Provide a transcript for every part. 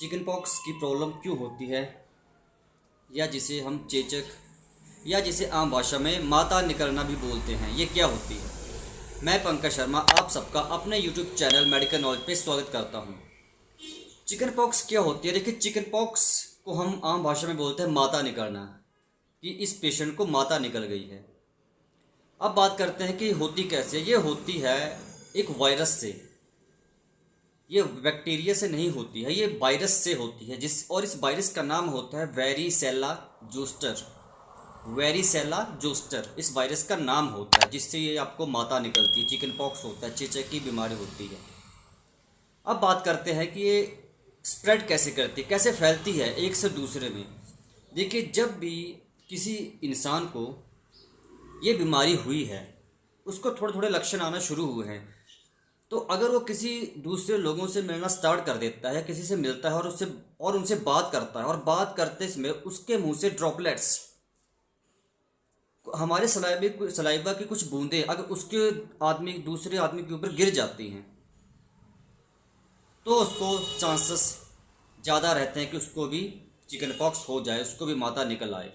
Chicken pox की problem क्यों होती है, या जिसे हम चेचक या जिसे आम भाषा में माता निकलना भी बोलते हैं, ये क्या होती है। मैं पंकज शर्मा आप सबका अपने यूट्यूब चैनल मेडिकल नॉलेज पे स्वागत करता हूँ। चिकन पॉक्स क्या होती है। देखिए, चिकन पॉक्स को हम आम भाषा में बोलते हैं माता निकलना, कि इस पेशेंट को माता निकल गई है। अब बात करते हैं कि होती कैसे। ये होती है एक वायरस से, ये बैक्टीरिया से नहीं होती है, ये वायरस से होती है। और इस वायरस का नाम होता है वेरिसेला जोस्टर। वेरिसेला जोस्टर इस वायरस का नाम होता है, जिससे ये आपको माता निकलती है, चिकन पॉक्स होता है, चेचक की बीमारी होती है। अब बात करते हैं कि ये स्प्रेड कैसे करती है, कैसे फैलती है एक से दूसरे में। देखिए, जब भी किसी इंसान को ये बीमारी हुई है, उसको थोड़े थोड़े लक्षण आना शुरू हुए हैं, तो अगर वो किसी दूसरे लोगों से मिलना स्टार्ट कर देता है, किसी से मिलता है और उनसे बात करता है, और बात करते समय उसके मुंह से ड्रॉपलेट्स, हमारे सलाइवा की कुछ बूंदें अगर दूसरे आदमी के ऊपर गिर जाती हैं, तो उसको चांसेस ज़्यादा रहते हैं कि उसको भी चिकन पॉक्स हो जाए, उसको भी माता निकल आए।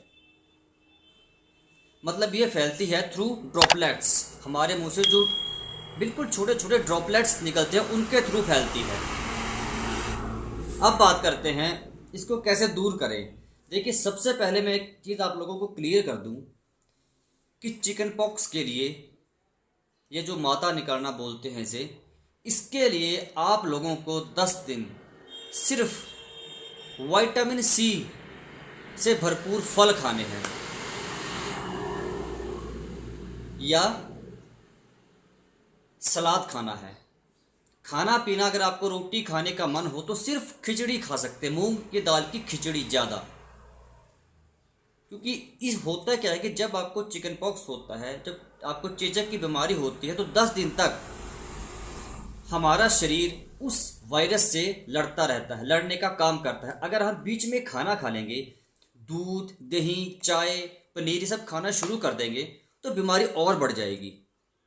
मतलब ये फैलती है थ्रू ड्रॉपलेट्स। हमारे मुंह से जो बिल्कुल छोटे छोटे ड्रॉपलेट्स निकलते हैं, उनके थ्रू फैलती है। अब बात करते हैं इसको कैसे दूर करें। देखिए, सबसे पहले मैं एक चीज़ आप लोगों को क्लियर कर दूं कि चिकन पॉक्स के लिए, ये जो माता निकलना बोलते हैं इसे, इसके लिए आप लोगों को 10 दिन सिर्फ विटामिन सी से भरपूर फल खाने हैं, या सलाद खाना है। खाना पीना, अगर आपको रोटी खाने का मन हो तो सिर्फ खिचड़ी खा सकते हैं, मूंग की दाल की खिचड़ी ज़्यादा। क्योंकि इस होता क्या है कि जब आपको चिकन पॉक्स होता है, जब आपको चेचक की बीमारी होती है, तो 10 दिन तक हमारा शरीर उस वायरस से लड़ता रहता है, लड़ने का काम करता है। अगर हम बीच में खाना खा लेंगे, दूध, दही, चाय, पनीर, ये सब खाना शुरू कर देंगे, तो बीमारी और बढ़ जाएगी।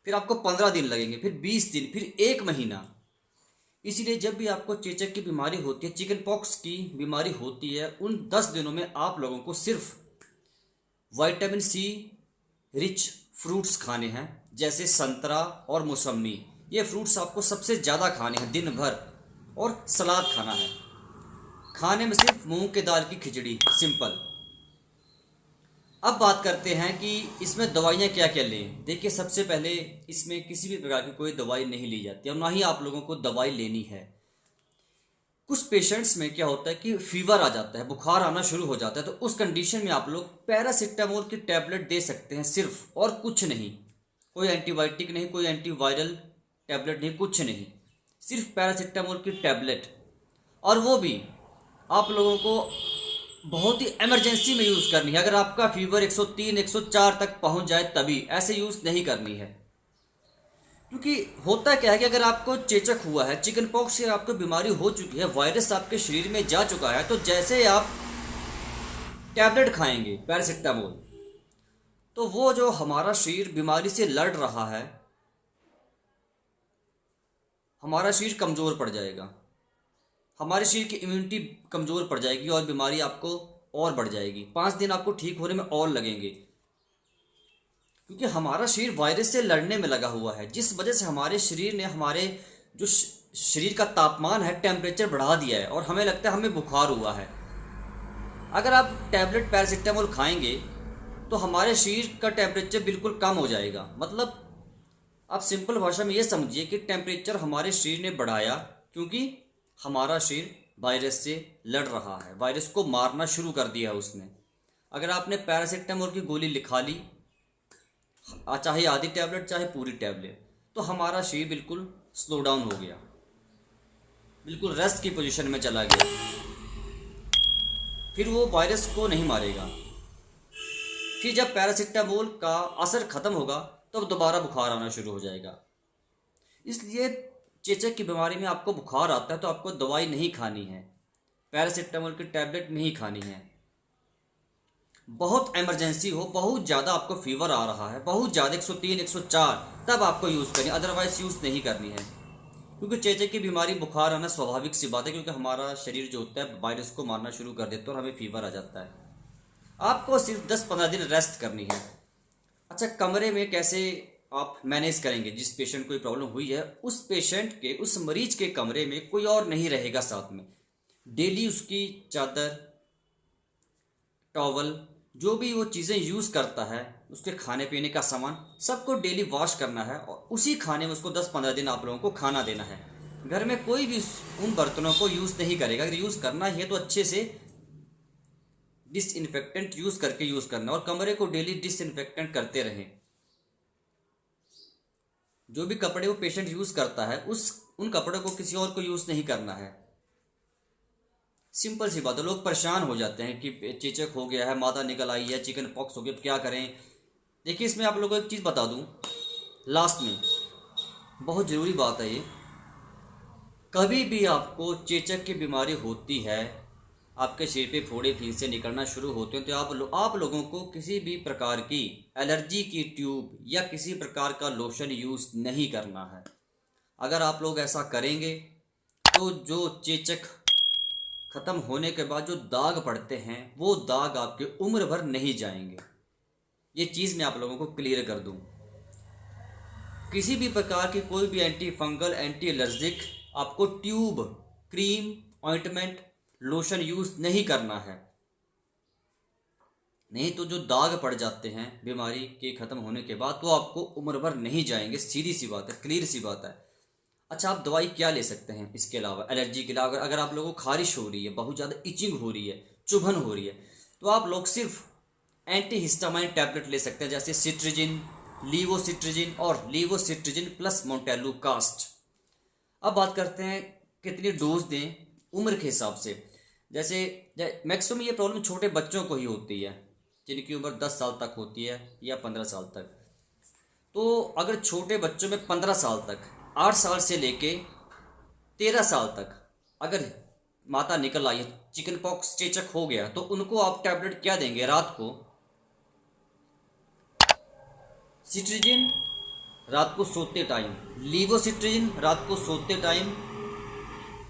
फिर आपको 15 दिन लगेंगे, फिर 20 दिन, फिर 1 महीना। इसीलिए जब भी आपको चेचक की बीमारी होती है, चिकन पॉक्स की बीमारी होती है, उन 10 दिनों में आप लोगों को सिर्फ विटामिन सी रिच फ्रूट्स खाने हैं, जैसे संतरा और मौसमी। ये फ्रूट्स आपको सबसे ज़्यादा खाने हैं दिन भर, और सलाद खाना है। खाने में सिर्फ मूंग की दाल की खिचड़ी, सिंपल। अब बात करते हैं कि इसमें दवाइयाँ क्या क्या लें। देखिए, सबसे पहले इसमें किसी भी प्रकार की कोई दवाई नहीं ली जाती, और ना ही आप लोगों को दवाई लेनी है। कुछ पेशेंट्स में क्या होता है कि फीवर आ जाता है, बुखार आना शुरू हो जाता है, तो उस कंडीशन में आप लोग पैरासिटामोल की टैबलेट दे सकते हैं सिर्फ, और कुछ नहीं। कोई एंटीबायोटिक नहीं, कोई एंटीवायरल टैबलेट नहीं, कुछ नहीं, सिर्फ पैरासिटामोल की टैबलेट। और वो भी आप लोगों को बहुत ही इमरजेंसी में यूज़ करनी है। अगर आपका फीवर 103 104 तक पहुंच जाए तभी, ऐसे यूज़ नहीं करनी है। क्योंकि होता क्या है कि अगर आपको चेचक हुआ है, चिकन पॉक्स से आपको बीमारी हो चुकी है, वायरस आपके शरीर में जा चुका है, तो जैसे आप टैबलेट खाएंगे पैरासिटामोल, तो वो जो हमारा शरीर बीमारी से लड़ रहा है, हमारा शरीर कमज़ोर पड़ जाएगा, हमारे शरीर की इम्यूनिटी कमज़ोर पड़ जाएगी, और बीमारी आपको और बढ़ जाएगी। 5 दिन आपको ठीक होने में और लगेंगे, क्योंकि हमारा शरीर वायरस से लड़ने में लगा हुआ है, जिस वजह से हमारे शरीर ने हमारे जो शरीर का तापमान है, टेम्परेचर बढ़ा दिया है, और हमें लगता है हमें बुखार हुआ है। अगर आप टैबलेट पैरासिटामोल खाएंगे तो हमारे शरीर का टेम्परेचर बिल्कुल कम हो जाएगा। मतलब आप सिंपल भाषा में ये समझिए कि टेम्परेचर हमारे शरीर ने बढ़ाया, क्योंकि हमारा शरीर वायरस से लड़ रहा है, वायरस को मारना शुरू कर दिया उसने। अगर आपने पैरासिटामोल की गोली लिखा ली, चाहे आधी टैबलेट चाहे पूरी टैबलेट, तो हमारा शरीर बिल्कुल स्लो डाउन हो गया, बिल्कुल रेस्ट की पोजीशन में चला गया। फिर वो वायरस को नहीं मारेगा। फिर जब पैरासिटामोल का असर ख़त्म होगा, तब दोबारा बुखार आना शुरू हो जाएगा। इसलिए चेचक की बीमारी में आपको बुखार आता है तो आपको दवाई नहीं खानी है, पैरासिटामोल की टैबलेट नहीं खानी है। बहुत इमरजेंसी हो, बहुत ज़्यादा आपको फीवर आ रहा है, बहुत ज़्यादा 103 104, तब आपको यूज़ करनी, अदरवाइज़ यूज़ नहीं करनी है। क्योंकि चेचक की बीमारी, बुखार आना स्वाभाविक सी बात है, क्योंकि हमारा शरीर जो होता है वायरस को मारना शुरू कर देता है और हमें फीवर आ जाता है। आपको सिर्फ 10-15 दिन रेस्ट करनी है। अच्छा, कमरे में कैसे आप मैनेज करेंगे? जिस पेशेंट को प्रॉब्लम हुई है, उस पेशेंट के, उस मरीज के कमरे में कोई और नहीं रहेगा साथ में। डेली उसकी चादर, टॉवल, जो भी वो चीज़ें यूज़ करता है, उसके खाने पीने का सामान, सबको डेली वॉश करना है और उसी खाने में उसको 10-15 दिन आप लोगों को खाना देना है। घर में कोई भी उन बर्तनों को यूज़ नहीं करेगा। अगर यूज़ करना ही है तो अच्छे से डिसइंफेक्टेंट यूज़ करके यूज़ करना, और कमरे को डेली डिसइंफेक्टेंट करते रहें। जो भी कपड़े वो पेशेंट यूज़ करता है, उन कपड़ों को किसी और को यूज़ नहीं करना है। सिंपल सी बात है। लोग परेशान हो जाते हैं कि चेचक हो गया है, मादा निकल आई है, चिकन पॉक्स हो गया, क्या करें? देखिए, इसमें आप लोगों को एक चीज़ बता दूं लास्ट में, बहुत ज़रूरी बात है ये। कभी भी आपको चेचक की बीमारी होती है, आपके शरीर पे फोड़े फींसे निकलना शुरू होते हैं, तो आप लोगों को किसी भी प्रकार की एलर्जी की ट्यूब या किसी प्रकार का लोशन यूज़ नहीं करना है। अगर आप लोग ऐसा करेंगे तो जो चेचक ख़त्म होने के बाद जो दाग पड़ते हैं, वो दाग आपके उम्र भर नहीं जाएंगे। ये चीज़ मैं आप लोगों को क्लियर कर दूं। किसी भी प्रकार की कोई भी एंटी फंगल, एंटी एलर्जिक आपको tube, cream, ointment, lotion use नहीं करना है। नहीं तो जो दाग पड़ जाते हैं बीमारी के ख़त्म होने के बाद, तो आपको उम्र भर नहीं जाएंगे। सीधी सी बात है, क्लियर सी बात है। अच्छा, आप दवाई क्या ले सकते हैं इसके अलावा? एलर्जी के अलावा अगर आप लोगों को खारिश हो रही है, बहुत ज़्यादा इचिंग हो रही है, चुभन हो रही है, तो आप लोग सिर्फ एंटी हिस्टामाइन टैबलेट ले सकते हैं, जैसे सिट्रिजिन, लीवोसिट्रिजिन और लीवोसिट्रिजिन प्लस मोंटेलुकास्ट। अब बात करते हैं कितनी डोज दें उम्र के हिसाब से। जैसे मैक्सिमम ये प्रॉब्लम छोटे बच्चों को ही होती है, जिनकी उम्र 10 साल तक होती है या 15 साल तक। तो अगर छोटे बच्चों में 15 साल तक, 8 साल से लेके 13 साल तक अगर माता निकल आई, चिकन पॉक्स, चेचक हो गया, तो उनको आप टैबलेट क्या देंगे? रात को सिट्रिजिन, रात को सोते टाइम, लीवोसिट्रिजिन रात को सोते टाइम।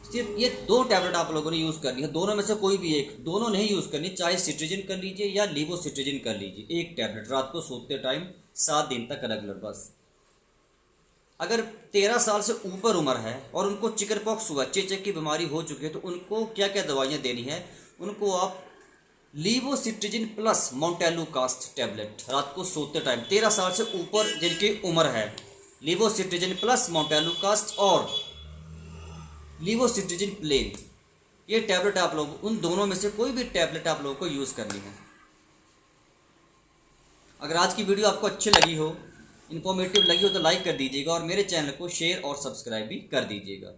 सिर्फ ये 2 टैबलेट आप लोगों ने यूज़ करनी है। दोनों में से कोई भी एक, दोनों नहीं यूज़ करनी, चाहे सिट्रिजिन कर लीजिए या लीवोसिट्रिजिन कर लीजिए। एक टैबलेट रात को सोते टाइम 7 दिन तक रेगुलर बस। अगर 13 साल से ऊपर उम्र है और उनको चिकन पॉक्स हुआ, चेचक की बीमारी हो चुकी है, तो उनको क्या क्या दवाइयाँ देनी है? उनको आप लीवोसिट्रिजिन प्लस मोंटेलुकास्ट टैबलेट रात को सोते टाइम, 13 साल से ऊपर जिनकी उम्र है, लीवोसिट्रिजिन प्लस मोंटेलुकास्ट और लीवोसिट्रिजिन प्लेन, ये टैबलेट आप लोग, उन दोनों में से कोई भी टैबलेट आप लोगों को यूज़ करनी है। अगर आज की वीडियो आपको अच्छी लगी हो, इन्फॉर्मेटिव लगी हो, तो लाइक कर दीजिएगा और मेरे चैनल को शेयर और सब्सक्राइब भी कर दीजिएगा।